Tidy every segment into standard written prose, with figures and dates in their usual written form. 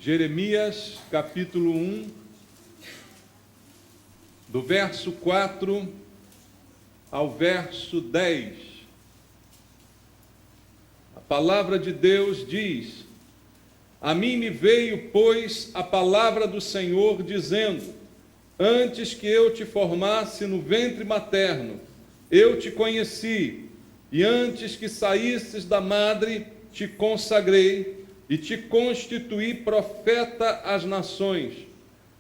Jeremias, capítulo 1, do verso 4 ao verso 10. A palavra de Deus diz: A mim me veio, pois, a palavra do Senhor, dizendo: Antes que eu te formasse no ventre materno, eu te conheci, e antes que saísses da madre, te consagrei, e te constituí profeta às nações.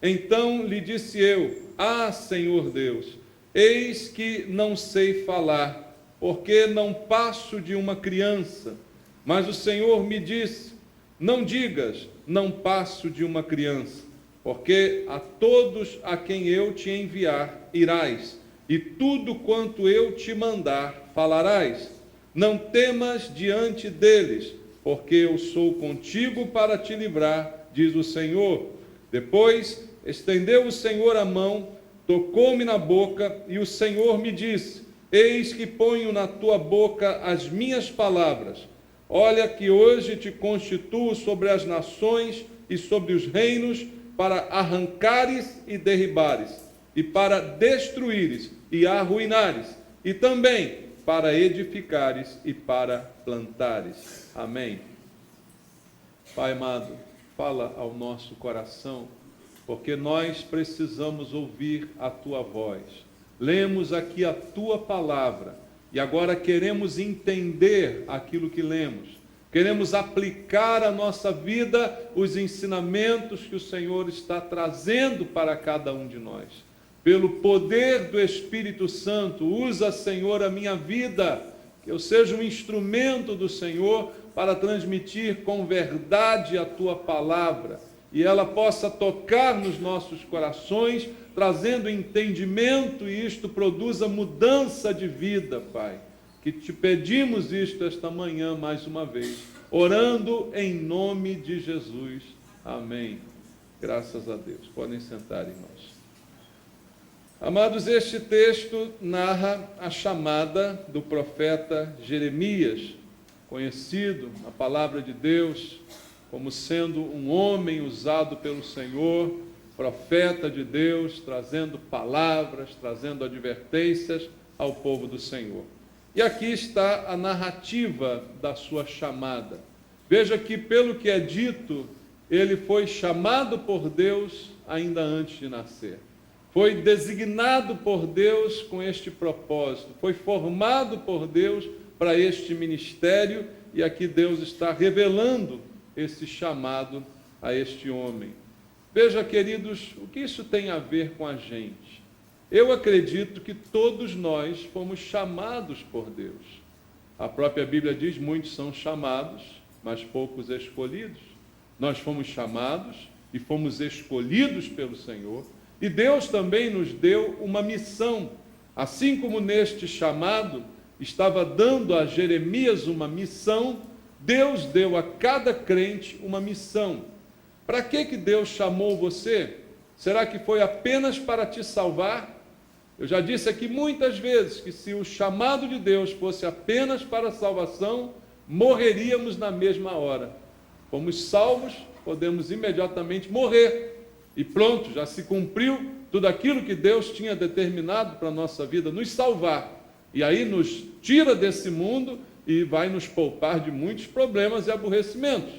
Então lhe disse eu: Ah, Senhor Deus, eis que não sei falar, porque não passo de uma criança. Mas o Senhor me disse: Não digas, não passo de uma criança, porque a todos a quem eu te enviar irás, e tudo quanto eu te mandar falarás. Não temas diante deles, porque eu sou contigo para te livrar, diz o Senhor. Depois estendeu o Senhor a mão, tocou-me na boca, e o Senhor me disse: Eis que ponho na tua boca as minhas palavras. Olha que hoje te constituo sobre as nações e sobre os reinos, para arrancares e derribares, e para destruíres e arruinares, e também para edificares e para plantares. Amém. Pai amado, fala ao nosso coração, porque nós precisamos ouvir a tua voz. Lemos aqui a tua palavra e agora queremos entender aquilo que lemos. Queremos aplicar à nossa vida os ensinamentos que o Senhor está trazendo para cada um de nós. Pelo poder do Espírito Santo, usa, Senhor, a minha vida, que eu seja um instrumento do Senhor para transmitir com verdade a tua palavra, e ela possa tocar nos nossos corações, trazendo entendimento, e isto produza mudança de vida, Pai. Que te pedimos isto esta manhã mais uma vez, orando em nome de Jesus. Amém. Graças a Deus. Podem sentar, irmãos. Amados, este texto narra a chamada do profeta Jeremias, conhecido na palavra de Deus como sendo um homem usado pelo Senhor, profeta de Deus, trazendo palavras, trazendo advertências ao povo do Senhor. E aqui está a narrativa da sua chamada. Veja que, pelo que é dito, ele foi chamado por Deus ainda antes de nascer. Foi designado por Deus com este propósito, foi formado por Deus para este ministério, e aqui Deus está revelando esse chamado a este homem. Veja, queridos, o que isso tem a ver com a gente? Eu acredito que todos nós fomos chamados por Deus. A própria Bíblia diz: muitos são chamados, mas poucos escolhidos. Nós fomos chamados e fomos escolhidos pelo Senhor, e Deus também nos deu uma missão. Assim como neste chamado estava dando a Jeremias uma missão, Deus deu a cada crente uma missão. Para que Deus chamou você? Será que foi apenas para te salvar? Eu já disse aqui muitas vezes que se o chamado de Deus fosse apenas para a salvação, morreríamos na mesma hora. Fomos salvos, podemos imediatamente morrer. E pronto, já se cumpriu tudo aquilo que Deus tinha determinado para a nossa vida, nos salvar. E aí nos tira desse mundo e vai nos poupar de muitos problemas e aborrecimentos.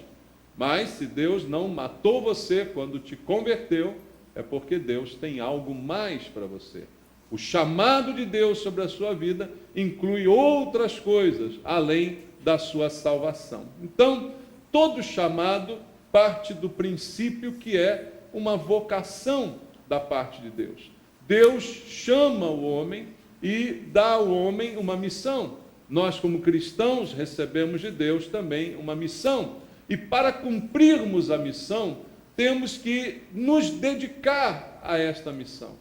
Mas se Deus não matou você quando te converteu, é porque Deus tem algo mais para você. O chamado de Deus sobre a sua vida inclui outras coisas, além da sua salvação. Então, todo chamado parte do princípio que é uma vocação da parte de Deus. Deus chama o homem e dá ao homem uma missão. Nós, como cristãos, recebemos de Deus também uma missão. E para cumprirmos a missão, temos que nos dedicar a esta missão.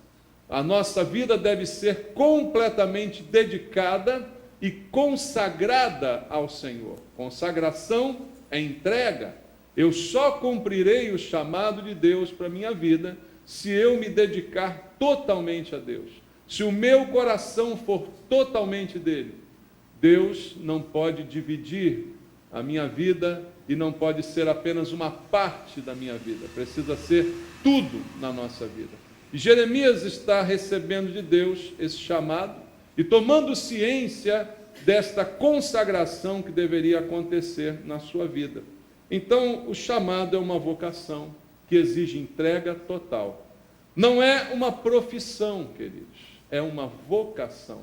A nossa vida deve ser completamente dedicada e consagrada ao Senhor. Consagração é entrega. Eu só cumprirei o chamado de Deus para a minha vida se eu me dedicar totalmente a Deus. Se o meu coração for totalmente dele. Deus não pode dividir a minha vida e não pode ser apenas uma parte da minha vida, precisa ser tudo na nossa vida. E Jeremias está recebendo de Deus esse chamado e tomando ciência desta consagração que deveria acontecer na sua vida. Então, o chamado é uma vocação que exige entrega total. Não é uma profissão, queridos, é uma vocação.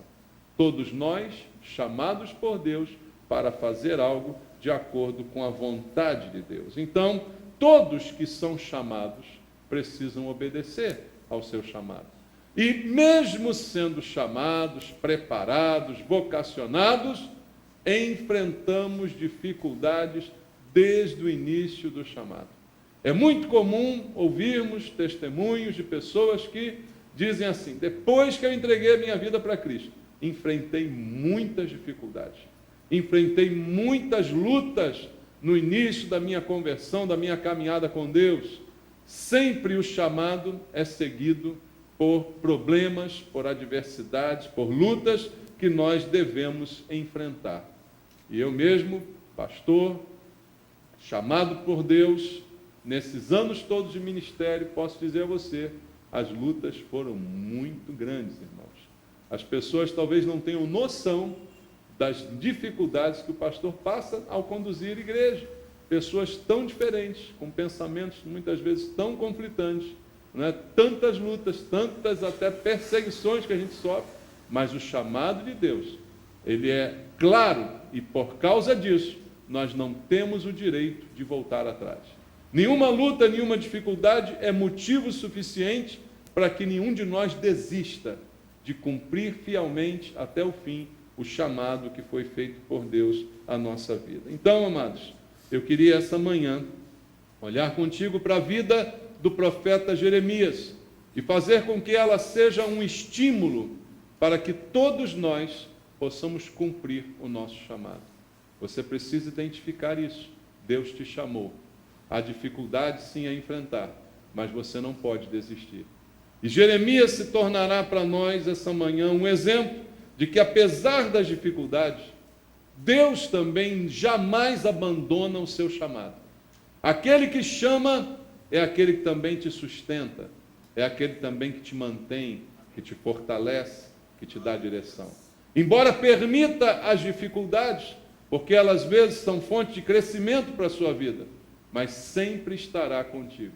Todos nós, chamados por Deus para fazer algo de acordo com a vontade de Deus. Então, todos que são chamados precisam obedecer ao seu chamado. E mesmo sendo chamados, preparados, vocacionados, enfrentamos dificuldades desde o início do chamado. É muito comum ouvirmos testemunhos de pessoas que dizem assim: depois que eu entreguei a minha vida para Cristo, enfrentei muitas dificuldades, enfrentei muitas lutas no início da minha conversão, da minha caminhada com Deus. Sempre o chamado é seguido por problemas, por adversidades, por lutas que nós devemos enfrentar. E eu mesmo, pastor, chamado por Deus, nesses anos todos de ministério, posso dizer a você, as lutas foram muito grandes, irmãos. As pessoas talvez não tenham noção das dificuldades que o pastor passa ao conduzir a igreja. Pessoas tão diferentes, com pensamentos muitas vezes tão conflitantes, né? Tantas lutas, tantas até perseguições que a gente sofre, mas o chamado de Deus, ele é claro, e por causa disso, nós não temos o direito de voltar atrás. Nenhuma luta, nenhuma dificuldade é motivo suficiente para que nenhum de nós desista de cumprir fielmente até o fim o chamado que foi feito por Deus à nossa vida. Então, amados, eu queria essa manhã olhar contigo para a vida do profeta Jeremias e fazer com que ela seja um estímulo para que todos nós possamos cumprir o nosso chamado. Você precisa identificar isso. Deus te chamou. Há dificuldades sim a enfrentar, mas você não pode desistir. E Jeremias se tornará para nós essa manhã um exemplo de que, apesar das dificuldades, Deus também jamais abandona o seu chamado. Aquele que chama é aquele que também te sustenta, é aquele também que te mantém, que te fortalece, que te dá direção. Embora permita as dificuldades, porque elas às vezes são fonte de crescimento para a sua vida, mas sempre estará contigo.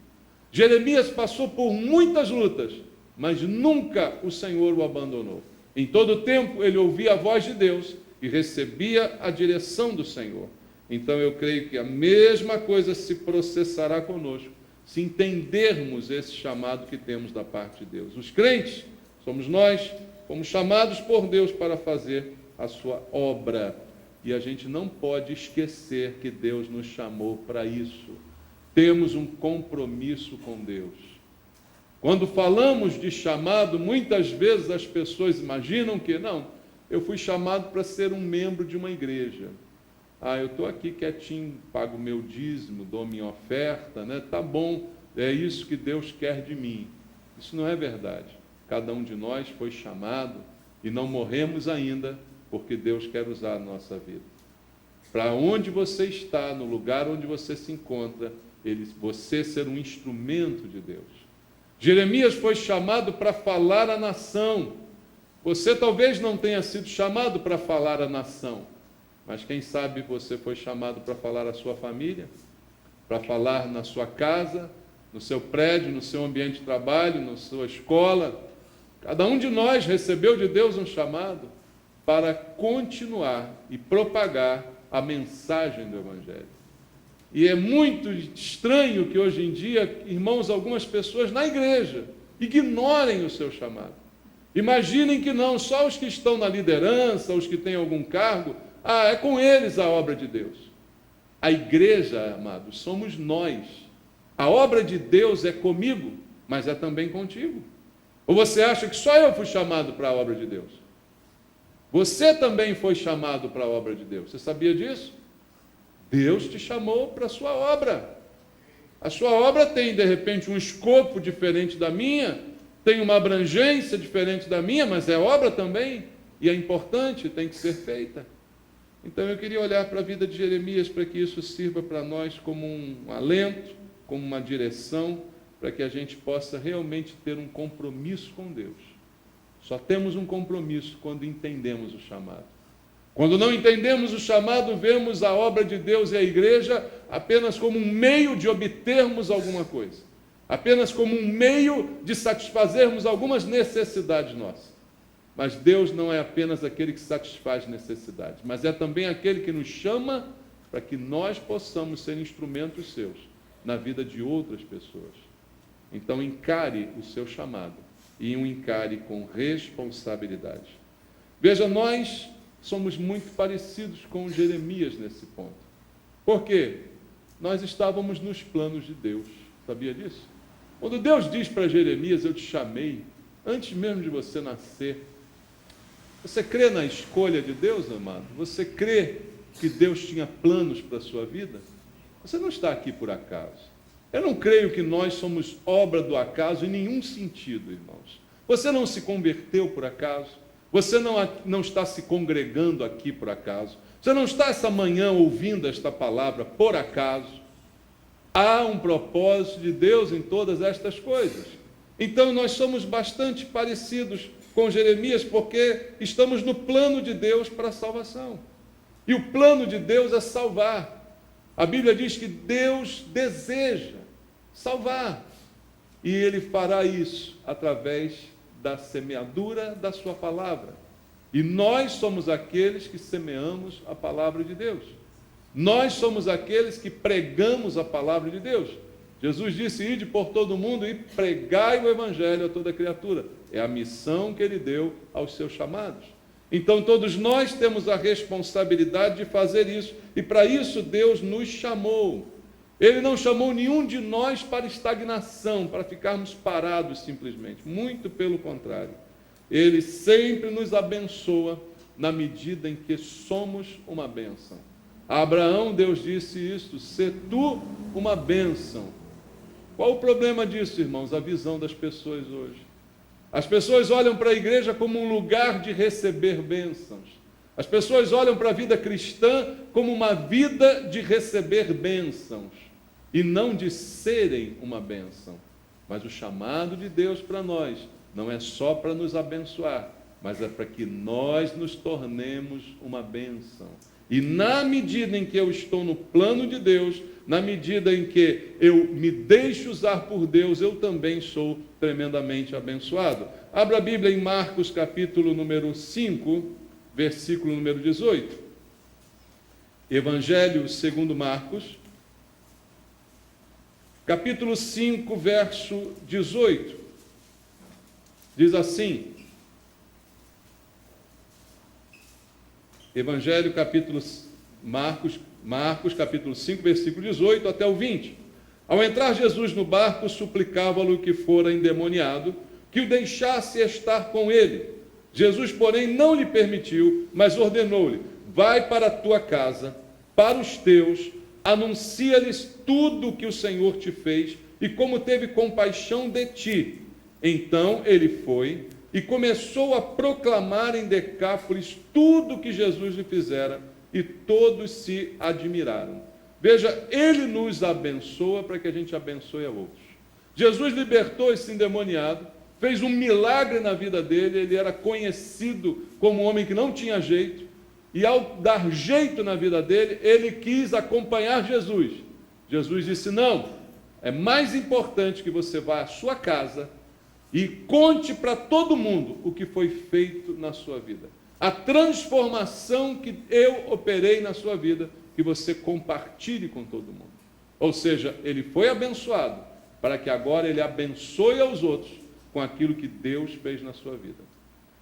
Jeremias passou por muitas lutas, mas nunca o Senhor o abandonou. Em todo o tempo ele ouvia a voz de Deus e recebia a direção do Senhor. Então eu creio que a mesma coisa se processará conosco, se entendermos esse chamado que temos da parte de Deus. Os crentes, somos nós, fomos chamados por Deus para fazer a sua obra. E a gente não pode esquecer que Deus nos chamou para isso. Temos um compromisso com Deus. Quando falamos de chamado, muitas vezes as pessoas imaginam que, não, eu fui chamado para ser um membro de uma igreja. Eu estou aqui quietinho, pago o meu dízimo, dou minha oferta, né? Tá bom, é isso que Deus quer de mim. Isso não é verdade. Cada um de nós foi chamado e não morremos ainda, porque Deus quer usar a nossa vida. Para onde você está, no lugar onde você se encontra, você ser um instrumento de Deus. Jeremias foi chamado para falar à nação. Você talvez não tenha sido chamado para falar à nação, mas quem sabe você foi chamado para falar à sua família, para falar na sua casa, no seu prédio, no seu ambiente de trabalho, na sua escola. Cada um de nós recebeu de Deus um chamado para continuar e propagar a mensagem do Evangelho. E é muito estranho que hoje em dia, irmãos, algumas pessoas na igreja ignorem o seu chamado. Imaginem que não, só os que estão na liderança, os que têm algum cargo, é com eles a obra de Deus. A igreja, amados, somos nós. A obra de Deus é comigo, mas é também contigo. Ou você acha que só eu fui chamado para a obra de Deus? Você também foi chamado para a obra de Deus. Você sabia disso? Deus te chamou para a sua obra. A sua obra tem, de repente, um escopo diferente da minha, tem uma abrangência diferente da minha, mas é obra também, e é importante, tem que ser feita. Então eu queria olhar para a vida de Jeremias para que isso sirva para nós como um alento, como uma direção, para que a gente possa realmente ter um compromisso com Deus. Só temos um compromisso quando entendemos o chamado. Quando não entendemos o chamado, vemos a obra de Deus e a igreja apenas como um meio de obtermos alguma coisa, apenas como um meio de satisfazermos algumas necessidades nossas. Mas Deus não é apenas aquele que satisfaz necessidades, mas é também aquele que nos chama para que nós possamos ser instrumentos seus na vida de outras pessoas. Então encare o seu chamado e o encare com responsabilidade. Veja, nós somos muito parecidos com Jeremias nesse ponto. Por quê? Nós estávamos nos planos de Deus. Sabia disso? Quando Deus diz para Jeremias, eu te chamei, antes mesmo de você nascer. Você crê na escolha de Deus, amado? Você crê que Deus tinha planos para a sua vida? Você não está aqui por acaso. Eu não creio que nós somos obra do acaso em nenhum sentido, irmãos. Você não se converteu por acaso. Você não está se congregando aqui por acaso. Você não está essa manhã ouvindo esta palavra por acaso. Há um propósito de Deus em todas estas coisas. Então nós somos bastante parecidos com Jeremias, porque estamos no plano de Deus para a salvação. E o plano de Deus é salvar. A Bíblia diz que Deus deseja salvar. E Ele fará isso através da semeadura da sua palavra. E nós somos aqueles que semeamos a palavra de Deus. Nós somos aqueles que pregamos a palavra de Deus. Jesus disse, ide por todo mundo e pregai o evangelho a toda criatura. É a missão que Ele deu aos seus chamados. Então todos nós temos a responsabilidade de fazer isso. E para isso Deus nos chamou. Ele não chamou nenhum de nós para estagnação, para ficarmos parados simplesmente. Muito pelo contrário. Ele sempre nos abençoa na medida em que somos uma bênção. A Abraão Deus disse isto, sê tu uma bênção. Qual o problema disso, irmãos? A visão das pessoas hoje. As pessoas olham para a igreja como um lugar de receber bênçãos. As pessoas olham para a vida cristã como uma vida de receber bênçãos e não de serem uma bênção. Mas o chamado de Deus para nós não é só para nos abençoar, mas é para que nós nos tornemos uma bênção. E na medida em que eu estou no plano de Deus, na medida em que eu me deixo usar por Deus, eu também sou tremendamente abençoado. Abra a Bíblia em Marcos, capítulo número 5, versículo número 18. Evangelho segundo Marcos, capítulo 5, verso 18. Diz assim, Evangelho, capítulo Marcos, capítulo 5, versículo 18 até o 20. Ao entrar Jesus no barco, suplicava-lhe que fora endemoniado, que o deixasse estar com ele. Jesus, porém, não lhe permitiu, mas ordenou-lhe, vai para a tua casa, para os teus, anuncia-lhes tudo o que o Senhor te fez e como teve compaixão de ti. Então ele foi e começou a proclamar em Decápolis tudo o que Jesus lhe fizera, e todos se admiraram. Veja, Ele nos abençoa para que a gente abençoe a outros. Jesus libertou esse endemoniado, fez um milagre na vida dele, ele era conhecido como um homem que não tinha jeito, e ao dar jeito na vida dele, ele quis acompanhar Jesus. Jesus disse, não, é mais importante que você vá à sua casa e conte para todo mundo o que foi feito na sua vida. A transformação que eu operei na sua vida, que você compartilhe com todo mundo. Ou seja, ele foi abençoado, para que agora ele abençoe aos outros com aquilo que Deus fez na sua vida.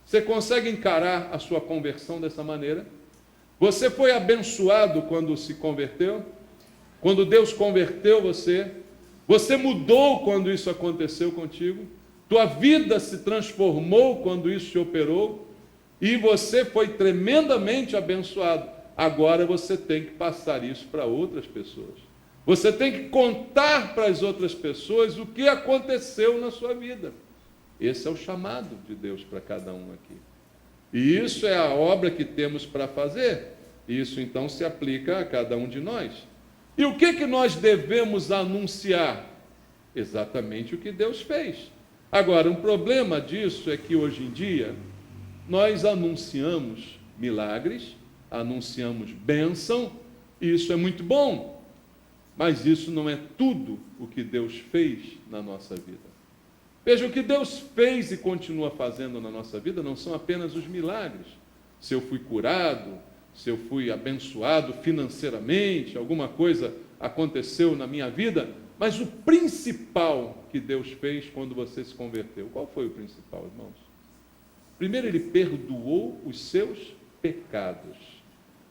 Você consegue encarar a sua conversão dessa maneira? Você foi abençoado quando se converteu? Quando Deus converteu você? Você mudou quando isso aconteceu contigo? Tua vida se transformou quando isso te operou? E você foi tremendamente abençoado. Agora você tem que passar isso para outras pessoas. Você tem que contar para as outras pessoas o que aconteceu na sua vida. Esse é o chamado de Deus para cada um aqui. E isso é a obra que temos para fazer. Isso então se aplica a cada um de nós. E o que nós devemos anunciar? Exatamente o que Deus fez. Agora, um problema disso é que hoje em dia nós anunciamos milagres, anunciamos bênção, e isso é muito bom, mas isso não é tudo o que Deus fez na nossa vida. Veja, o que Deus fez e continua fazendo na nossa vida não são apenas os milagres. Se eu fui curado, se eu fui abençoado financeiramente, alguma coisa aconteceu na minha vida, mas o principal que Deus fez quando você se converteu, qual foi o principal, irmãos? Primeiro, Ele perdoou os seus pecados.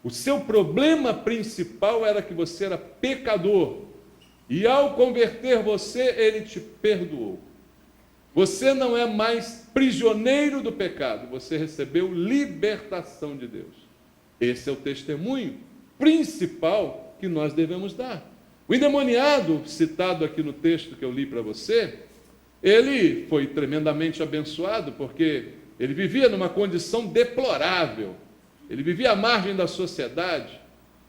O seu problema principal era que você era pecador, e ao converter você, Ele te perdoou. Você não é mais prisioneiro do pecado, você recebeu libertação de Deus. Esse é o testemunho principal que nós devemos dar. O endemoniado, citado aqui no texto que eu li para você, ele foi tremendamente abençoado, porque ele vivia numa condição deplorável, ele vivia à margem da sociedade,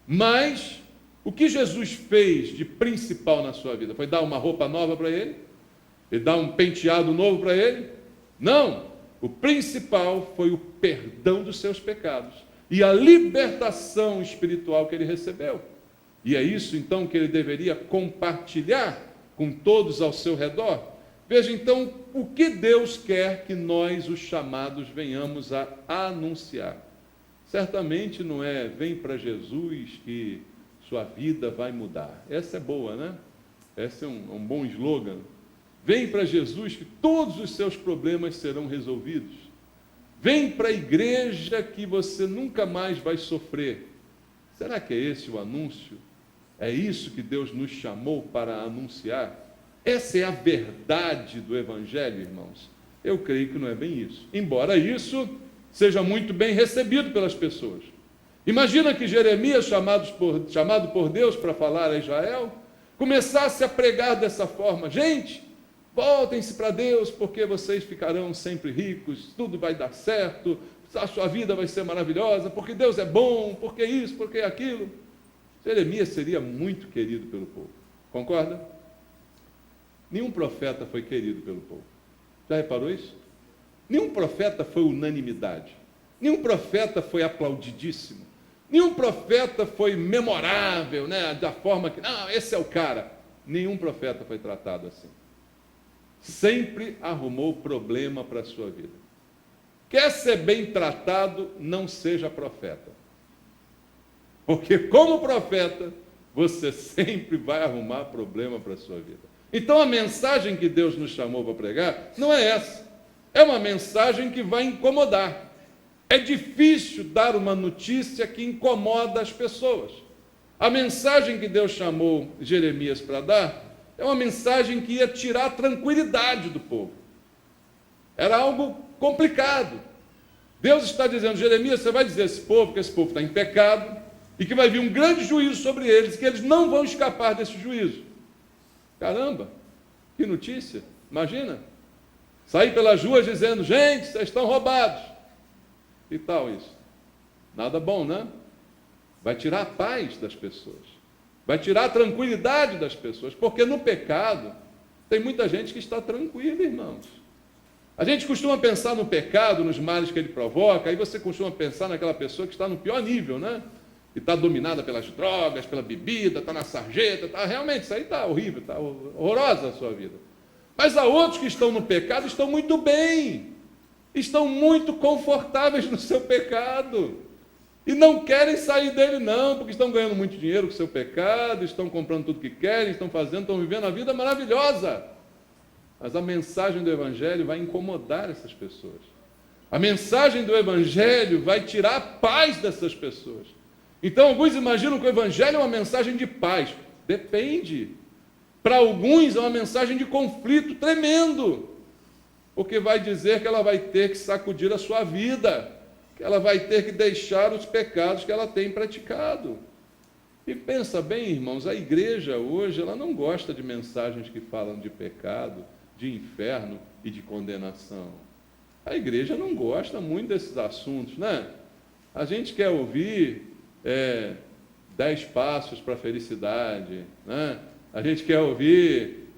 mas o que Jesus fez de principal na sua vida? Foi dar uma roupa nova para ele? E dar um penteado novo para ele? Não! O principal foi o perdão dos seus pecados e a libertação espiritual que ele recebeu. E é isso então que ele deveria compartilhar com todos ao seu redor. Veja então o que Deus quer que nós, os chamados, venhamos a anunciar. Certamente não é vem para Jesus que sua vida vai mudar. Essa é boa, né? Esse é um bom slogan. Vem para Jesus que todos os seus problemas serão resolvidos. Vem para a igreja que você nunca mais vai sofrer. Será que é esse o anúncio? É isso que Deus nos chamou para anunciar? Essa é a verdade do Evangelho, irmãos? Eu creio que não é bem isso. Embora isso seja muito bem recebido pelas pessoas. Imagina que Jeremias, chamado por Deus para falar a Israel, começasse a pregar dessa forma: gente, voltem-se para Deus, porque vocês ficarão sempre ricos, tudo vai dar certo, a sua vida vai ser maravilhosa, porque Deus é bom, porque isso, porque aquilo. Jeremias seria muito querido pelo povo. Concorda? Nenhum profeta foi querido pelo povo. Já reparou isso? Nenhum profeta foi unanimidade. Nenhum profeta foi aplaudidíssimo. Nenhum profeta foi memorável, né? Da forma que, não, esse é o cara. Nenhum profeta foi tratado assim. Sempre arrumou problema para a sua vida. Quer ser bem tratado, não seja profeta. Porque como profeta, você sempre vai arrumar problema para a sua vida. Então a mensagem que Deus nos chamou para pregar não é essa. É uma mensagem que vai incomodar. É difícil dar uma notícia que incomoda as pessoas. A mensagem que Deus chamou Jeremias para dar é uma mensagem que ia tirar a tranquilidade do povo. Era algo complicado. Deus está dizendo: Jeremias, você vai dizer a esse povo que esse povo está em pecado e que vai vir um grande juízo sobre eles, que eles não vão escapar desse juízo. Caramba, que notícia! Imagina, sair pelas ruas dizendo: gente, vocês estão roubados. Que tal isso? Nada bom, né? Vai tirar a paz das pessoas. Vai tirar a tranquilidade das pessoas, porque no pecado tem muita gente que está tranquila, irmãos. A gente costuma pensar no pecado, nos males que ele provoca, aí você costuma pensar naquela pessoa que está no pior nível, né? Que está dominada pelas drogas, pela bebida, está na sarjeta, realmente, isso aí está horrível, está horrorosa a sua vida. Mas há outros que estão no pecado, estão muito bem, estão muito confortáveis no seu pecado. E não querem sair dele não, porque estão ganhando muito dinheiro com o seu pecado, estão comprando tudo que querem, estão fazendo, estão vivendo a vida maravilhosa. Mas a mensagem do Evangelho vai incomodar essas pessoas. A mensagem do Evangelho vai tirar a paz dessas pessoas. Então alguns imaginam que o Evangelho é uma mensagem de paz. Depende. Para alguns é uma mensagem de conflito tremendo, porque vai dizer que ela vai ter que sacudir a sua vida, que ela vai ter que deixar os pecados que ela tem praticado. E pensa bem, irmãos, a igreja hoje, ela não gosta de mensagens que falam de pecado, de inferno e de condenação. A igreja não gosta muito desses assuntos, né? A gente quer ouvir 10 passos para a felicidade, né? A gente quer ouvir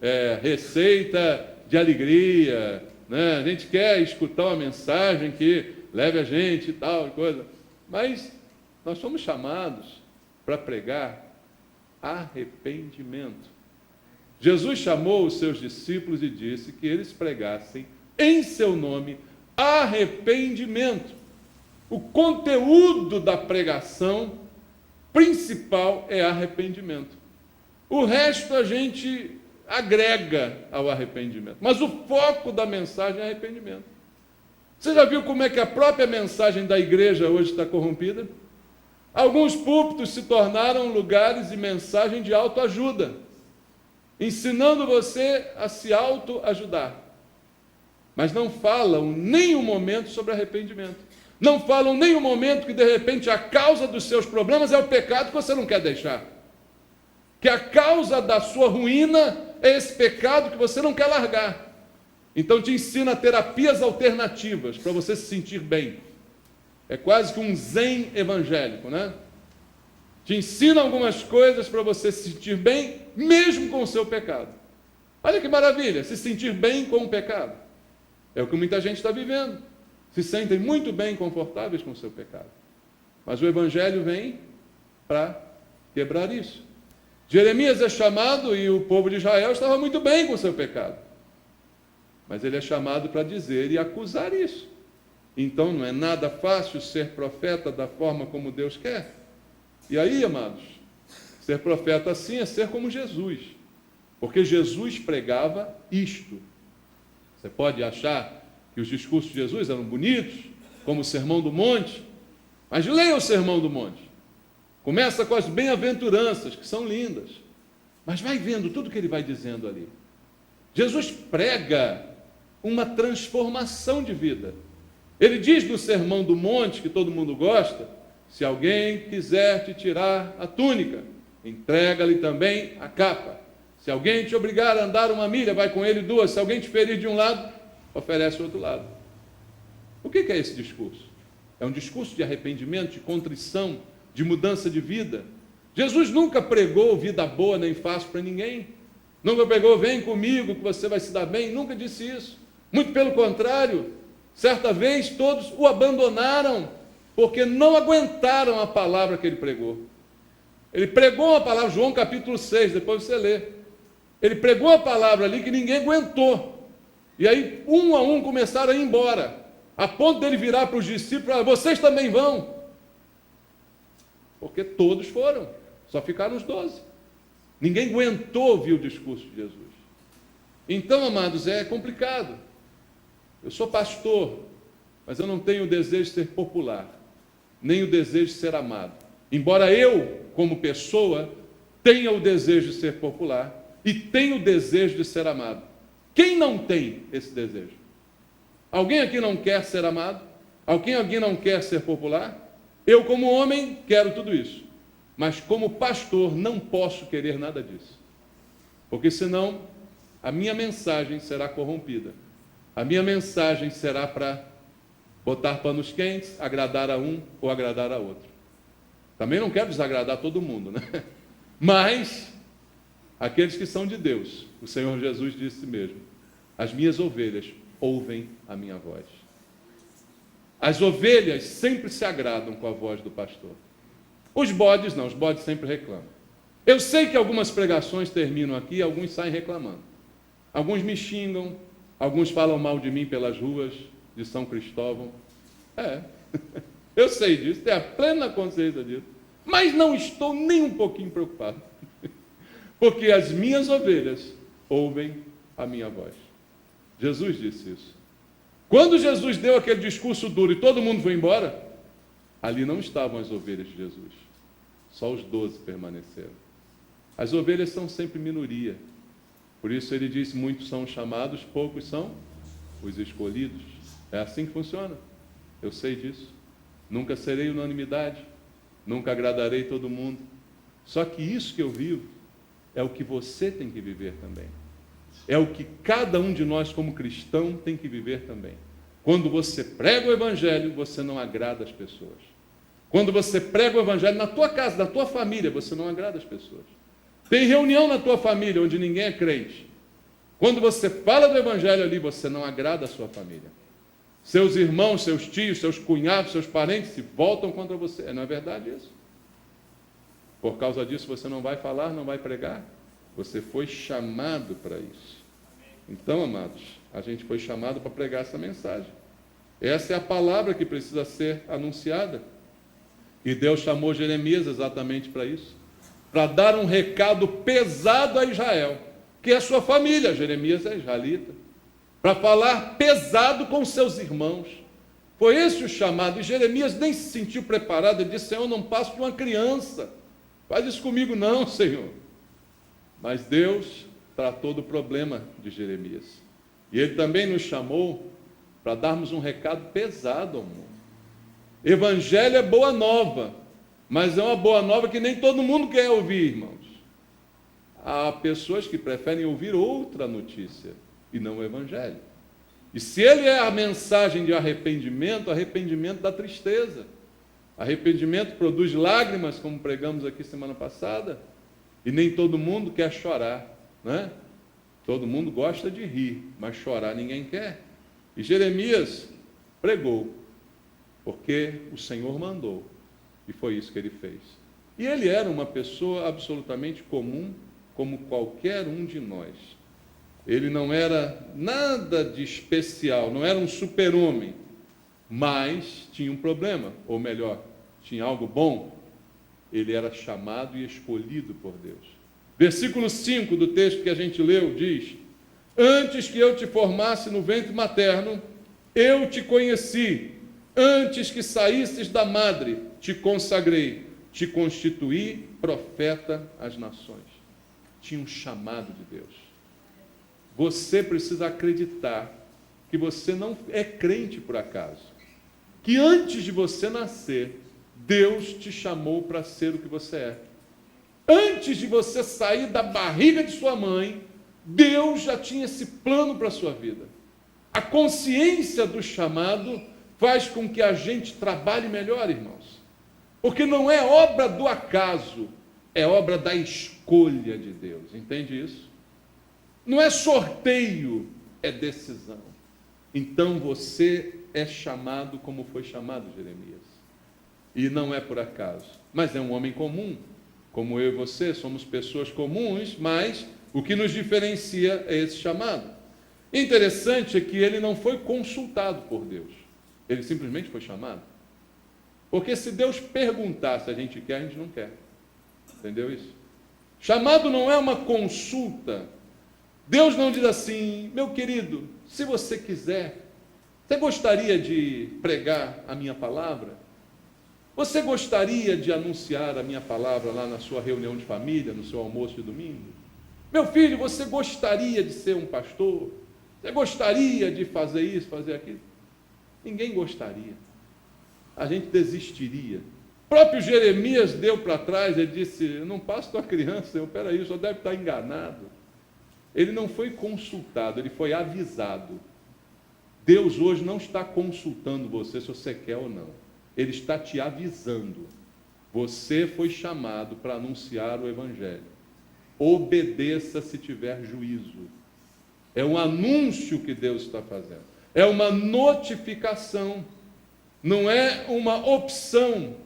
receita de alegria, né? A gente quer escutar uma mensagem que leve a gente e tal, coisa. Mas nós somos chamados para pregar arrependimento. Jesus chamou os seus discípulos e disse que eles pregassem em seu nome arrependimento. O conteúdo da pregação principal é arrependimento. O resto a gente agrega ao arrependimento. Mas o foco da mensagem é arrependimento. Você já viu como é que a própria mensagem da igreja hoje está corrompida? Alguns púlpitos se tornaram lugares de mensagem de autoajuda, ensinando você a se autoajudar. Mas não falam nem um momento sobre arrependimento. Não falam nem um momento que, de repente, a causa dos seus problemas é o pecado que você não quer deixar. Que a causa da sua ruína é esse pecado que você não quer largar. Então te ensina terapias alternativas para você se sentir bem. É quase que um zen evangélico, né? Te ensina algumas coisas para você se sentir bem, mesmo com o seu pecado. Olha que maravilha, se sentir bem com o pecado. É o que muita gente está vivendo. Se sentem muito bem, confortáveis com o seu pecado. Mas o Evangelho vem para quebrar isso. Jeremias é chamado, e o povo de Israel estava muito bem com o seu pecado. Mas ele é chamado para dizer e acusar isso. Então não é nada fácil ser profeta da forma como Deus quer. E aí, amados, ser profeta assim é ser como Jesus. Porque Jesus pregava isto. Você pode achar que os discursos de Jesus eram bonitos, como o Sermão do Monte, mas leia o Sermão do Monte. Começa com as bem-aventuranças, que são lindas, mas vai vendo tudo que ele vai dizendo ali. Jesus prega uma transformação de vida. Ele diz no Sermão do Monte, que todo mundo gosta, se alguém quiser te tirar a túnica, entrega-lhe também a capa. Se alguém te obrigar a andar 1 milha, vai com ele 2. Se alguém te ferir de um lado, oferece o outro lado. O que é esse discurso? É um discurso de arrependimento, de contrição, de mudança de vida. Jesus nunca pregou vida boa nem fácil para ninguém. Nunca pregou, vem comigo que você vai se dar bem. Nunca disse isso. Muito pelo contrário, certa vez todos o abandonaram, porque não aguentaram a palavra que ele pregou. Ele pregou uma palavra, João capítulo 6, depois você lê. Ele pregou a palavra ali que ninguém aguentou. E aí, um a um, começaram a ir embora, a ponto dele virar para os discípulos e falar, vocês também vão. Porque todos foram, só ficaram os 12. Ninguém aguentou ouvir o discurso de Jesus. Então, amados, é complicado. Eu sou pastor, mas eu não tenho o desejo de ser popular, nem o desejo de ser amado. Embora eu, como pessoa, tenha o desejo de ser popular e tenha o desejo de ser amado. Quem não tem esse desejo? Alguém aqui não quer ser amado? Alguém aqui não quer ser popular? Eu, como homem, quero tudo isso. Mas, como pastor, não posso querer nada disso. Porque, senão, a minha mensagem será corrompida. A minha mensagem será para botar panos quentes, agradar a um ou agradar a outro. Também não quero desagradar todo mundo, né? Mas, aqueles que são de Deus, o Senhor Jesus disse mesmo, as minhas ovelhas ouvem a minha voz. As ovelhas sempre se agradam com a voz do pastor. Os bodes não, os bodes sempre reclamam. Eu sei que algumas pregações terminam aqui e alguns saem reclamando. Alguns me xingam, alguns falam mal de mim pelas ruas de São Cristóvão. Eu sei disso, tenho a plena consciência disso. Mas não estou nem um pouquinho preocupado. Porque as minhas ovelhas ouvem a minha voz. Jesus disse isso. Quando Jesus deu aquele discurso duro e todo mundo foi embora, ali não estavam as ovelhas de Jesus. Só os 12 permaneceram. As ovelhas são sempre minoria. Por isso ele disse, muitos são chamados, poucos são os escolhidos. É assim que funciona. Eu sei disso. Nunca serei unanimidade. Nunca agradarei todo mundo. Só que isso que eu vivo é o que você tem que viver também. É o que cada um de nós como cristão tem que viver também. Quando você prega o Evangelho, você não agrada as pessoas. Quando você prega o evangelho na tua casa, na tua família, você não agrada as pessoas. Tem reunião na tua família onde ninguém é crente. Quando você fala do evangelho ali, você não agrada a sua família. Seus irmãos, seus tios, seus cunhados, seus parentes se voltam contra você. Não é verdade isso? Por causa disso você não vai falar, não vai pregar. Você foi chamado para isso. Então, amados, a gente foi chamado para pregar essa mensagem. Essa é a palavra que precisa ser anunciada. E Deus chamou Jeremias exatamente para isso. Para dar um recado pesado a Israel, que é a sua família. Jeremias é israelita. Para falar pesado com seus irmãos. Foi esse o chamado. E Jeremias nem se sentiu preparado. Ele disse: Senhor, eu não passo de uma criança. Faz isso comigo não, Senhor. Mas Deus tratou do problema de Jeremias. E Ele também nos chamou para darmos um recado pesado ao mundo. Evangelho é boa nova, mas é uma boa nova que nem todo mundo quer ouvir, irmãos. Há pessoas que preferem ouvir outra notícia e não o Evangelho. E se ele é a mensagem de arrependimento, arrependimento dá tristeza. Arrependimento produz lágrimas, como pregamos aqui semana passada, e nem todo mundo quer chorar, né? Todo mundo gosta de rir, mas chorar ninguém quer. E Jeremias pregou, porque o Senhor mandou, e foi isso que ele fez. E ele era uma pessoa absolutamente comum, como qualquer um de nós. Ele não era nada de especial, não era um super-homem, mas tinha um problema, ou melhor, tinha algo bom. Ele era chamado e escolhido por Deus. Versículo 5 do texto que a gente leu diz: Antes que eu te formasse no ventre materno, eu te conheci. Antes que saísses da madre, te consagrei, te constituí profeta às nações. Tinha um chamado de Deus. Você precisa acreditar que você não é crente por acaso. Que antes de você nascer, Deus te chamou para ser o que você é. Antes de você sair da barriga de sua mãe, Deus já tinha esse plano para a sua vida. A consciência do chamado faz com que a gente trabalhe melhor, irmãos. Porque não é obra do acaso, é obra da escolha de Deus. Entende isso? Não é sorteio, é decisão. Então você é chamado como foi chamado Jeremias. E não é por acaso, mas é um homem comum, como eu e você, somos pessoas comuns, mas o que nos diferencia é esse chamado. Interessante é que ele não foi consultado por Deus, ele simplesmente foi chamado. Porque se Deus perguntar se a gente quer, a gente não quer. Entendeu isso? Chamado não é uma consulta. Deus não diz assim: meu querido, se você quiser, você gostaria de pregar a minha palavra? Você gostaria de anunciar a minha palavra lá na sua reunião de família, no seu almoço de domingo? Meu filho, você gostaria de ser um pastor? Você gostaria de fazer isso, fazer aquilo? Ninguém gostaria. A gente desistiria. O próprio Jeremias deu para trás, ele disse: eu não passo tua criança, Senhor, peraí, o senhor deve estar enganado. Ele não foi consultado, ele foi avisado. Deus hoje não está consultando você se você quer ou não. Ele está te avisando. Você foi chamado para anunciar o Evangelho. Obedeça se tiver juízo. É um anúncio que Deus está fazendo. É uma notificação. Não é uma opção.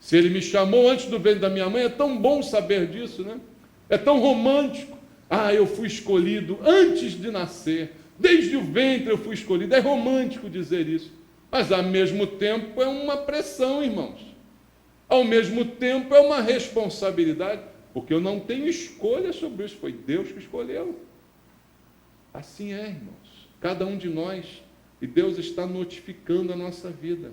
Se Ele me chamou antes do ventre da minha mãe, é tão bom saber disso, né? É tão romântico. Ah, eu fui escolhido antes de nascer. Desde o ventre eu fui escolhido. É romântico dizer isso. Mas, ao mesmo tempo, é uma pressão, irmãos. Ao mesmo tempo, é uma responsabilidade, porque eu não tenho escolha sobre isso, foi Deus que escolheu. Assim é, irmãos, cada um de nós, e Deus está notificando a nossa vida.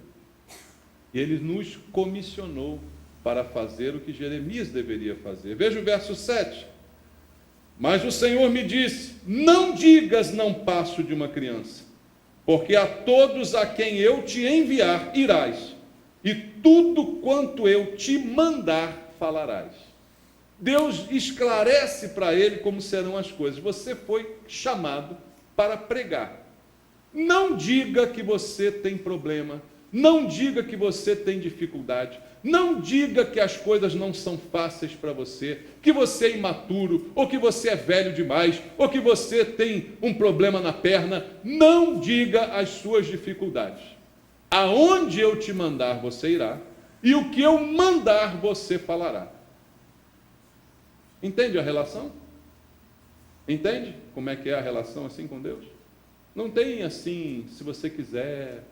E Ele nos comissionou para fazer o que Jeremias deveria fazer. Veja o verso 7. Mas o Senhor me disse: não digas não passo de uma criança, porque a todos a quem eu te enviar irás, e tudo quanto eu te mandar falarás. Deus esclarece para ele como serão as coisas. Você foi chamado para pregar. Não diga que você tem problema, não diga que você tem dificuldade, Não diga que as coisas não são fáceis para você, que você é imaturo, ou que você é velho demais, ou que você tem um problema na perna. Não diga as suas dificuldades. Aonde eu te mandar, você irá, e o que eu mandar, você falará. Entende a relação? Entende como é que é a relação assim com Deus? Não tem assim, se você quiser,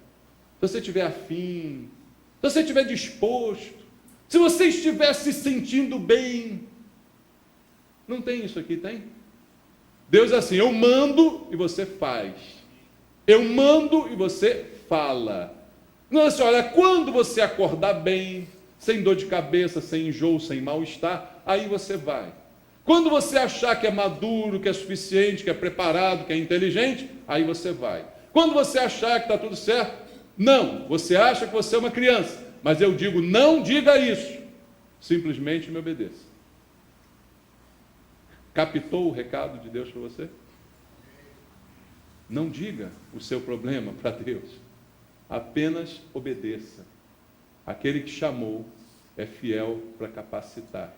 se você tiver afim, se você estiver disposto, se você estiver se sentindo bem. Não tem isso aqui, tem? Deus é assim, eu mando e você faz. Eu mando e você fala. Não é assim, olha, quando você acordar bem, sem dor de cabeça, sem enjoo, sem mal-estar, aí você vai. Quando você achar que é maduro, que é suficiente, que é preparado, que é inteligente, aí você vai. Quando você achar que está tudo certo, não, você acha que você é uma criança, mas eu digo, não diga isso, simplesmente me obedeça. Captou o recado de Deus para você? Não diga o seu problema para Deus, apenas obedeça. Aquele que chamou é fiel para capacitar.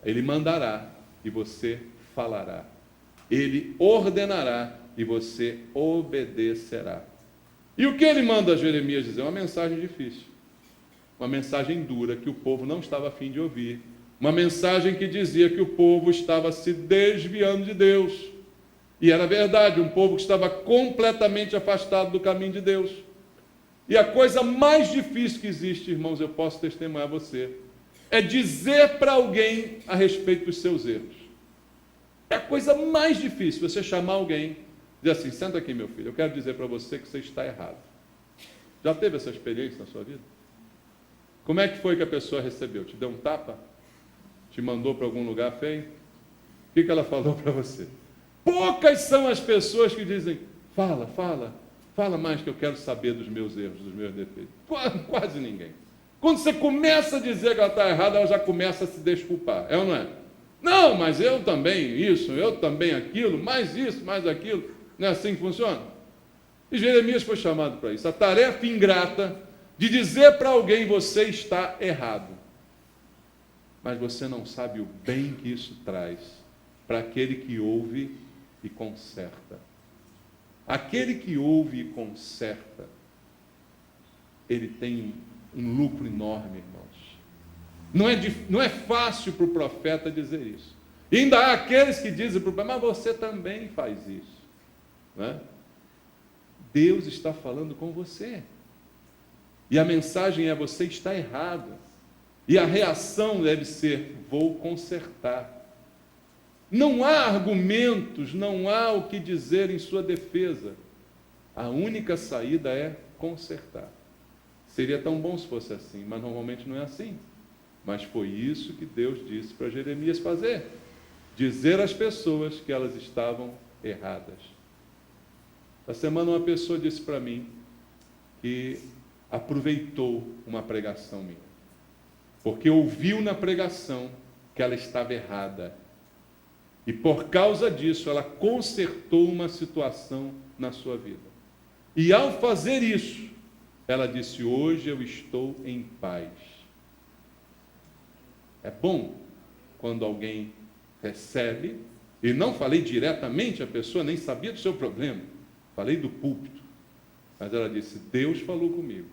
Ele mandará e você falará. Ele ordenará e você obedecerá. E o que ele manda a Jeremias dizer? Uma mensagem difícil. Uma mensagem dura que o povo não estava a fim de ouvir. Uma mensagem que dizia que o povo estava se desviando de Deus. E era verdade, um povo que estava completamente afastado do caminho de Deus. E a coisa mais difícil que existe, irmãos, eu posso testemunhar a você, é dizer para alguém a respeito dos seus erros. É a coisa mais difícil, você chamar alguém, dizer assim, senta aqui meu filho, eu quero dizer para você que você está errado. Já teve essa experiência na sua vida? Como é que foi que a pessoa recebeu? Te deu um tapa? Te mandou para algum lugar feio? O que ela falou para você? Poucas são as pessoas que dizem, fala mais que eu quero saber dos meus erros, dos meus defeitos. Quase ninguém. Quando você começa a dizer que ela está errada, ela já começa a se desculpar, é ou não é? Não, mas eu também isso, eu também aquilo, mais isso, mais aquilo. Não é assim que funciona? E Jeremias foi chamado para isso. A tarefa ingrata de dizer para alguém, você está errado. Mas você não sabe o bem que isso traz para aquele que ouve e conserta. Aquele que ouve e conserta, ele tem um lucro enorme, irmãos. Não é fácil para o profeta dizer isso. E ainda há aqueles que dizem para o profeta, mas você também faz isso. Não é? Deus está falando com você. E a mensagem é, você está errado. E a reação deve ser, vou consertar. Não há argumentos, não há o que dizer em sua defesa. A única saída é consertar. Seria tão bom se fosse assim, mas normalmente não é assim. Mas foi isso que Deus disse para Jeremias fazer. Dizer às pessoas que elas estavam erradas. Essa semana uma pessoa disse para mim que aproveitou uma pregação minha. Porque ouviu na pregação que ela estava errada. E por causa disso, ela consertou uma situação na sua vida. E ao fazer isso, ela disse, hoje eu estou em paz. É bom quando alguém recebe, e não falei diretamente, a pessoa nem sabia do seu problema, falei do púlpito. Mas ela disse, Deus falou comigo.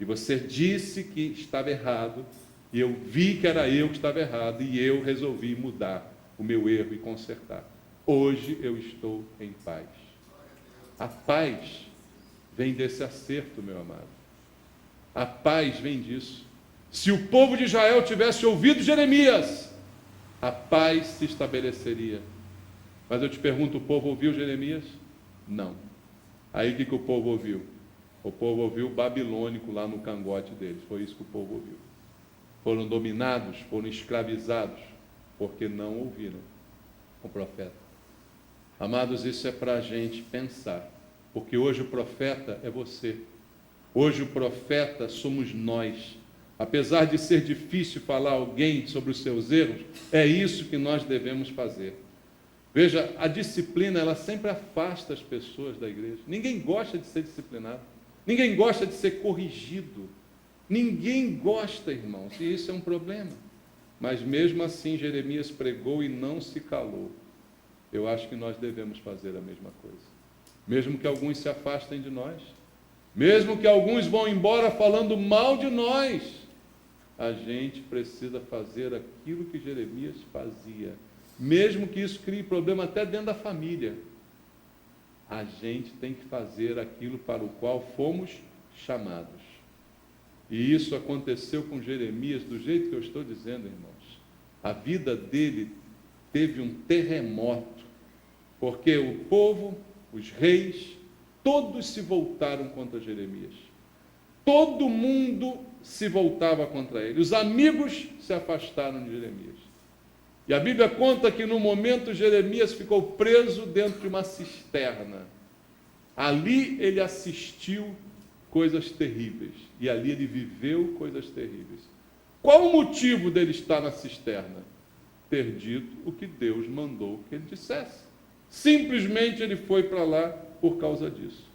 E você disse que estava errado, e eu vi que era eu que estava errado, e eu resolvi mudar o meu erro e consertar. Hoje eu estou em paz. A paz vem desse acerto, meu amado. A paz vem disso. Se o povo de Israel tivesse ouvido Jeremias, a paz se estabeleceria. Mas eu te pergunto, o povo ouviu Jeremias? Não. Aí o que o povo ouviu? O povo ouviu o babilônico lá no cangote deles. Foi isso que o povo ouviu. Foram dominados, foram escravizados, porque não ouviram o profeta. Amados, isso é para a gente pensar, porque hoje o profeta é você. Hoje o profeta somos nós. Apesar de ser difícil falar a alguém sobre os seus erros, é isso que nós devemos fazer. Veja, a disciplina, ela sempre afasta as pessoas da igreja. Ninguém gosta de ser disciplinado. Ninguém gosta de ser corrigido. Ninguém gosta, irmãos, e isso é um problema. Mas mesmo assim Jeremias pregou e não se calou. Eu acho que nós devemos fazer a mesma coisa. Mesmo que alguns se afastem de nós, mesmo que alguns vão embora falando mal de nós, a gente precisa fazer aquilo que Jeremias fazia. Mesmo que isso crie problema até dentro da família, a gente tem que fazer aquilo para o qual fomos chamados. E isso aconteceu com Jeremias do jeito que eu estou dizendo, irmãos. A vida dele teve um terremoto, porque o povo, os reis, todos se voltaram contra Jeremias. Todo mundo se voltava contra ele. Os amigos se afastaram de Jeremias. E a Bíblia conta que no momento Jeremias ficou preso dentro de uma cisterna. Ali ele assistiu coisas terríveis. E ali ele viveu coisas terríveis. Qual o motivo dele estar na cisterna? Ter dito o que Deus mandou que ele dissesse. Simplesmente ele foi para lá por causa disso.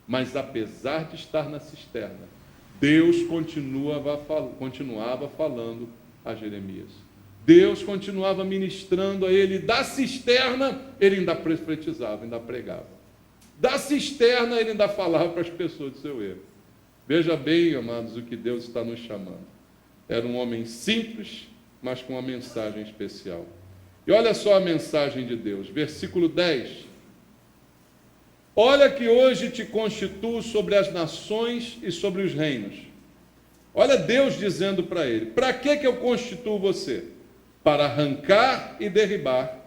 Mas apesar de estar na cisterna, Deus continuava falando a Jeremias. Deus continuava ministrando a ele. Da cisterna, ele ainda profetizava, ainda pregava. Da cisterna, ele ainda falava para as pessoas do seu erro. Veja bem, amados, o que Deus está nos chamando. Era um homem simples, mas com uma mensagem especial. E olha só a mensagem de Deus, versículo 10. Olha que hoje te constituo sobre as nações e sobre os reinos. Olha Deus dizendo para ele, para que eu constituo você? Para arrancar e derribar,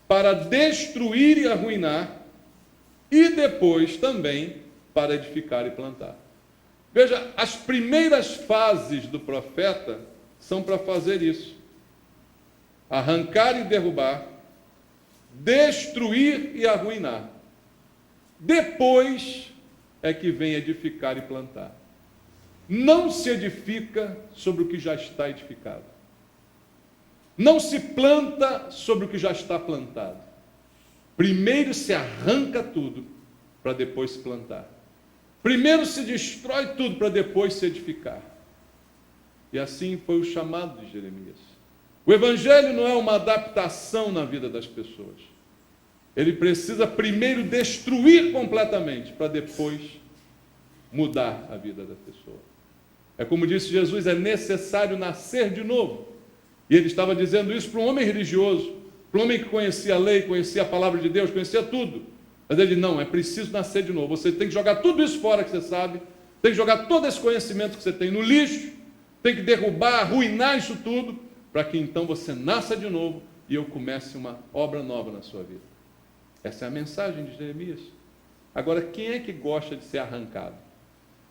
para destruir e arruinar, e depois também para edificar e plantar. Veja, as primeiras fases do profeta são para fazer isso. Arrancar e derrubar, destruir e arruinar. Depois é que vem edificar e plantar. Não se edifica sobre o que já está edificado. Não se planta sobre o que já está plantado. Primeiro se arranca tudo, para depois se plantar. Primeiro se destrói tudo, para depois se edificar. E assim foi o chamado de Jeremias. O Evangelho não é uma adaptação na vida das pessoas. Ele precisa primeiro destruir completamente, para depois mudar a vida da pessoa. É como disse Jesus, é necessário nascer de novo. E ele estava dizendo isso para um homem religioso, para um homem que conhecia a lei, conhecia a palavra de Deus, conhecia tudo. Mas ele, não, é preciso nascer de novo. Você tem que jogar tudo isso fora que você sabe, tem que jogar todo esse conhecimento que você tem no lixo, tem que derrubar, arruinar isso tudo, para que então você nasça de novo e eu comece uma obra nova na sua vida. Essa é a mensagem de Jeremias. Agora, quem é que gosta de ser arrancado?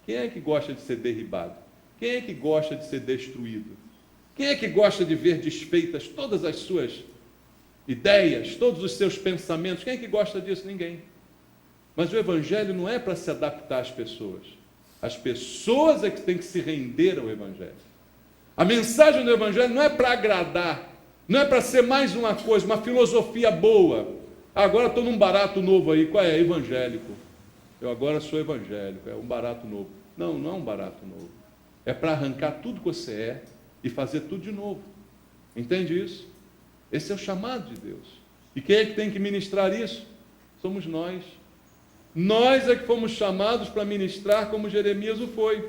Quem é que gosta de ser derribado? Quem é que gosta de ser destruído? Quem é que gosta de ver desfeitas todas as suas ideias, todos os seus pensamentos? Quem é que gosta disso? Ninguém. Mas o Evangelho não é para se adaptar às pessoas. As pessoas é que têm que se render ao Evangelho. A mensagem do Evangelho não é para agradar, não é para ser mais uma coisa, uma filosofia boa. Agora estou num barato novo aí, qual é? Evangélico. Eu agora sou evangélico, é um barato novo. Não, não é um barato novo. É para arrancar tudo que você é e fazer tudo de novo. Entende isso? Esse é o chamado de Deus. E quem é que tem que ministrar isso? Somos nós. Nós é que fomos chamados para ministrar como Jeremias o foi.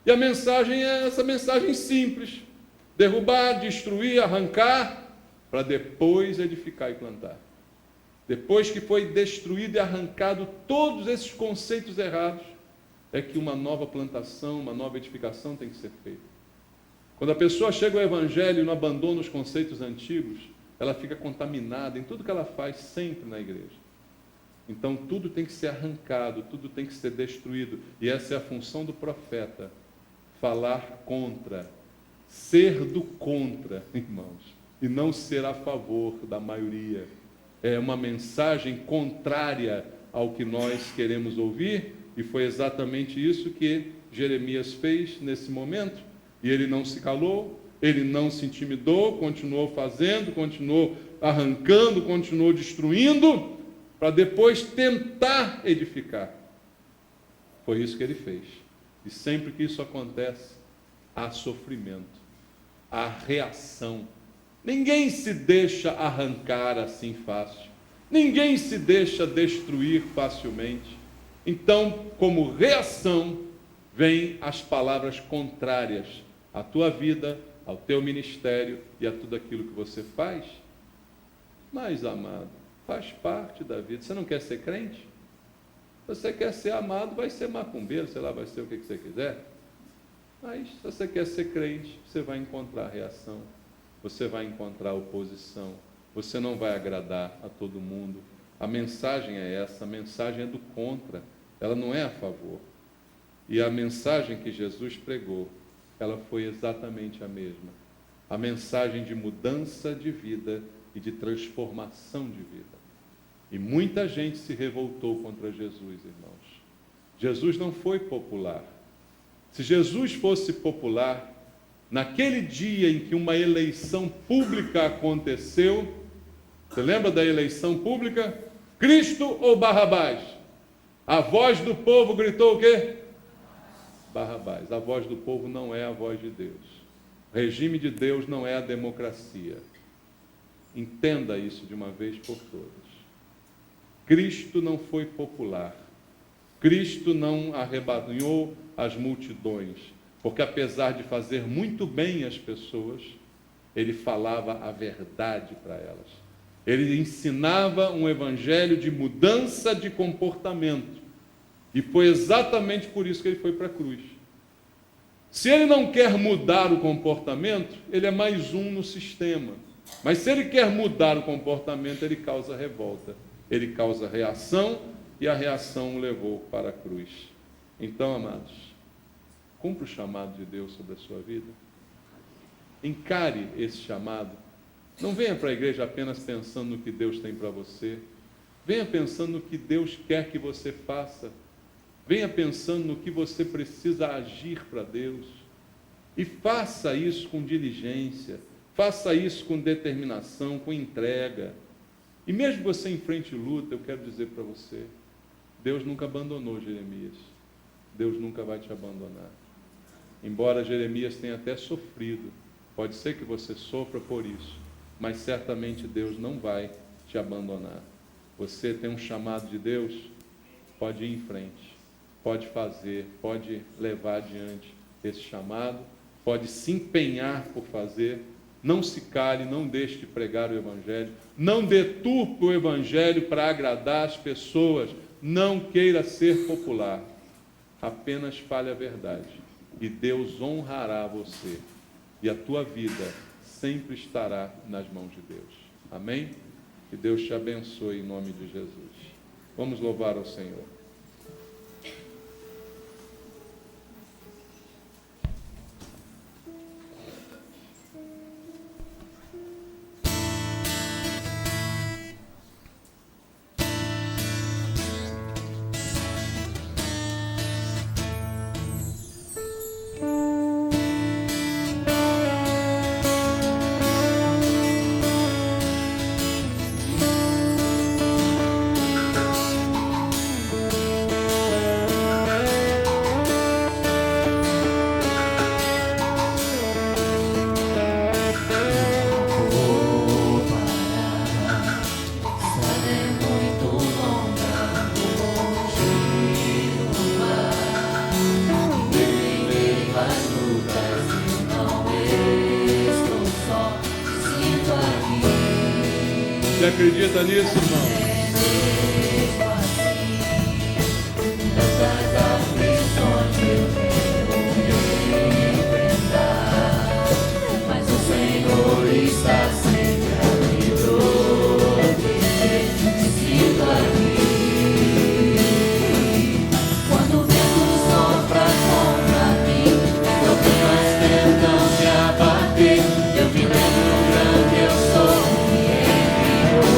E a mensagem é essa mensagem simples. Derrubar, destruir, arrancar, para depois edificar e plantar. Depois que foi destruído e arrancado todos esses conceitos errados, é que uma nova plantação, uma nova edificação tem que ser feita. Quando a pessoa chega ao Evangelho e não abandona os conceitos antigos, ela fica contaminada em tudo que ela faz sempre na igreja. Então tudo tem que ser arrancado, tudo tem que ser destruído. E essa é a função do profeta, falar contra, ser do contra, irmãos, e não ser a favor da maioria. É uma mensagem contrária ao que nós queremos ouvir, e foi exatamente isso que Jeremias fez nesse momento. E ele não se calou, ele não se intimidou, continuou fazendo, continuou arrancando, continuou destruindo, para depois tentar edificar. Foi isso que ele fez. E sempre que isso acontece, há sofrimento, há reação. Ninguém se deixa arrancar assim fácil. Ninguém se deixa destruir facilmente. Então, como reação, vêm as palavras contrárias à tua vida, ao teu ministério e a tudo aquilo que você faz. Mas, amado, faz parte da vida. Você não quer ser crente? Você quer ser amado, vai ser macumbeiro, sei lá, vai ser o que você quiser. Mas, se você quer ser crente, você vai encontrar reação, você vai encontrar oposição, você não vai agradar a todo mundo. A mensagem é essa, a mensagem é do contra, ela não é a favor. E a mensagem que Jesus pregou, ela foi exatamente a mesma. A mensagem de mudança de vida e de transformação de vida. E muita gente se revoltou contra Jesus, irmãos. Jesus não foi popular. Se Jesus fosse popular, naquele dia em que uma eleição pública aconteceu, você lembra da eleição pública? Cristo ou Barrabás? A voz do povo gritou o quê? Barrabás. A voz do povo não é a voz de Deus. O regime de Deus não é a democracia. Entenda isso de uma vez por todas. Cristo não foi popular. Cristo não arrebanhou as multidões, porque apesar de fazer muito bem às pessoas, ele falava a verdade para elas. Ele ensinava um evangelho de mudança de comportamento. E foi exatamente por isso que ele foi para a cruz. Se ele não quer mudar o comportamento, ele é mais um no sistema. Mas se ele quer mudar o comportamento, ele causa revolta. Ele causa reação, e a reação o levou para a cruz. Então, amados, cumpra o chamado de Deus sobre a sua vida. Encare esse chamado. Não venha para a igreja apenas pensando no que Deus tem para você. Venha pensando no que Deus quer que você faça. Venha pensando no que você precisa agir para Deus. E faça isso com diligência. Faça isso com determinação, com entrega. E mesmo que você enfrente luta, eu quero dizer para você, Deus nunca abandonou Jeremias. Deus nunca vai te abandonar. Embora Jeremias tenha até sofrido, pode ser que você sofra por isso, mas certamente Deus não vai te abandonar. Você tem um chamado de Deus, pode ir em frente, pode fazer, pode levar adiante esse chamado, pode se empenhar por fazer. Não se cale, não deixe de pregar o Evangelho, não deturpe o Evangelho para agradar as pessoas, não queira ser popular, apenas fale a verdade, e Deus honrará você, e a tua vida sempre estará nas mãos de Deus. Amém? Que Deus te abençoe em nome de Jesus. Vamos louvar ao Senhor. Você acredita nisso, irmão? Mas o Senhor está sempre a me proteger. Sinto aqui. Quando o vento sopra contra mim, problemas tentam me abater. Eu me lembro do grande eu sou que enviou.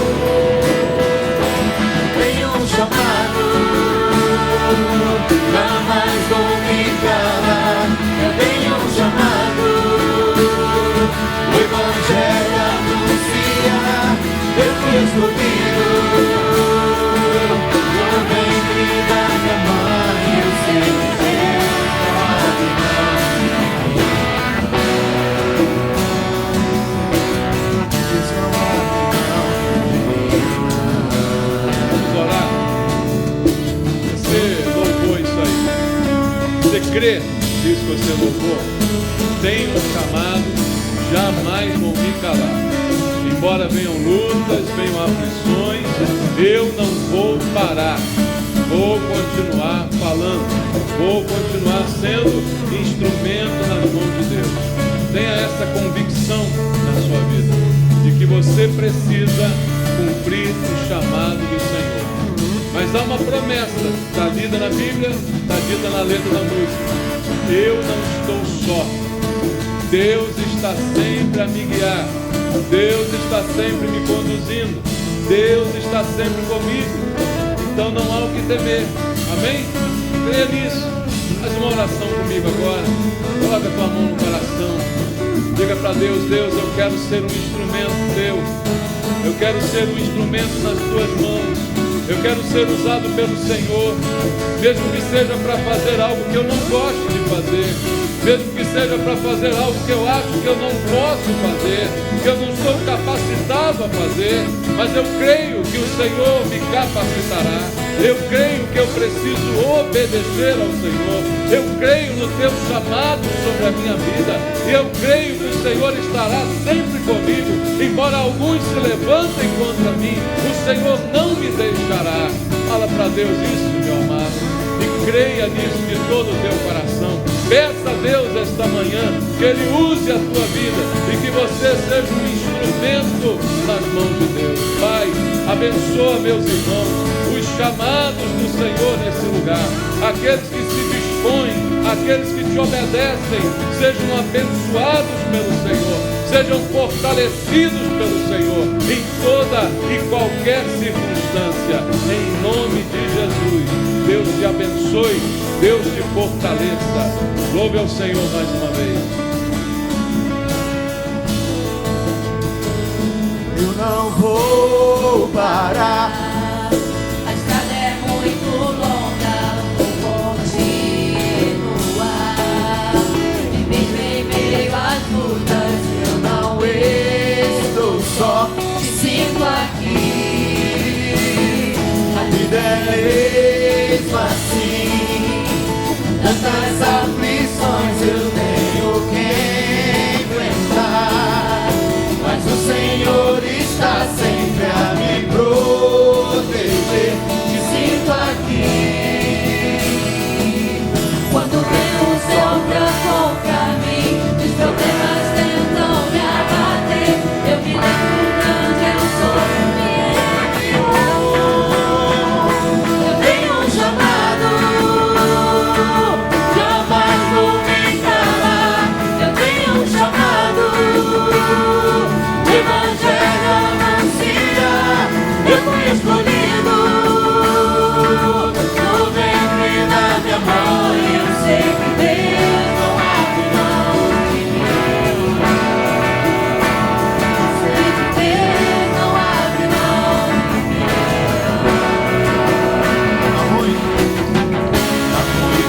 crê, diz que você louvou, tenho um chamado, jamais vou me calar. Embora venham lutas, venham aflições, eu não vou parar. Vou continuar falando, vou continuar sendo instrumento nas mãos de Deus. Tenha essa convicção na sua vida, de que você precisa cumprir o chamado do Senhor. Mas há uma promessa, está lida na Bíblia, está dita na letra da música: eu não estou só, Deus está sempre a me guiar, Deus está sempre me conduzindo, Deus está sempre comigo. Então não há o que temer, amém? Creia nisso. Faz uma oração comigo agora, coloca a tua mão no coração, diga para Deus: Deus, eu quero ser um instrumento teu, eu quero ser um instrumento nas tuas mãos, eu quero ser usado pelo Senhor, mesmo que seja para fazer algo que eu não gosto de fazer, mesmo que seja para fazer algo que eu acho que eu não posso fazer, que eu não sou capacitado a fazer, mas eu creio que o Senhor me capacitará, eu creio que eu preciso obedecer ao Senhor, eu creio no teu chamado sobre a minha vida, e eu creio que o Senhor estará sempre comigo, embora alguns se levantem contra mim, o Senhor não me deixará. Fala para Deus isso, meu amado, e creia nisso de todo o teu coração. Peça a Deus esta manhã que Ele use a tua vida e que você seja um instrumento nas mãos de Deus. Pai, abençoa meus irmãos, os chamados do Senhor nesse lugar, aqueles que se dispõem, aqueles que te obedecem, sejam abençoados pelo Senhor, sejam fortalecidos pelo Senhor em toda e qualquer circunstância, em nome de Jesus. Deus te abençoe, Deus te fortaleça. Louve ao Senhor mais uma vez. Eu não vou parar. A estrada é muito longa, vou continuar. E mesmo em meio às lutas, Eu não estou só. te sinto aqui. A vida é mesmo assim. Tantas aflições eu tenho que enfrentar, mas o Senhor está sempre a me proteger. Te sinto aqui. Quando vem o céu contra mim, os problemas tentam me abater. Eu me lembro grande é o sofrimento. Eu tenho um chamado, jamais vou me calar. Eu tenho um chamado, o Evangelho anunciar. Eu fui escolhido no ventre da minha mãe. Eu sei que Deus não abre mão de mim. Eu sei que Deus não abre mão de mim. Tá ruim? Tá ruim.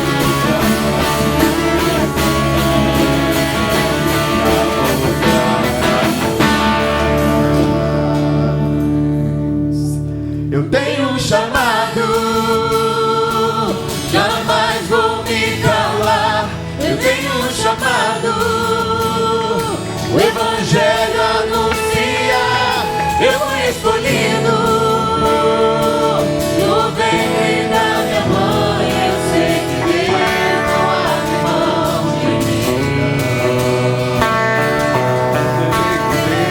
Eu tenho um chamado, jamais vou me calar. Eu tenho um chamado, o Evangelho anuncia. Eu fui escolhido no ventre da minha mãe. Eu sei que Deus não abre mão de mim.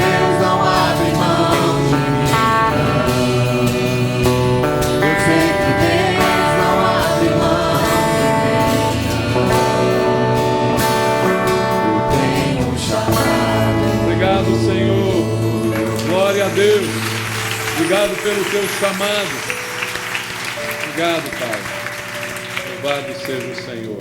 Deus não abre mão de mim. Eu sei que Deus não abre mão de mim. Eu tenho um chamado. Obrigado, Senhor. Glória a Deus. Obrigado pelo teu chamado. Obrigado, Pai. Louvado seja o Senhor.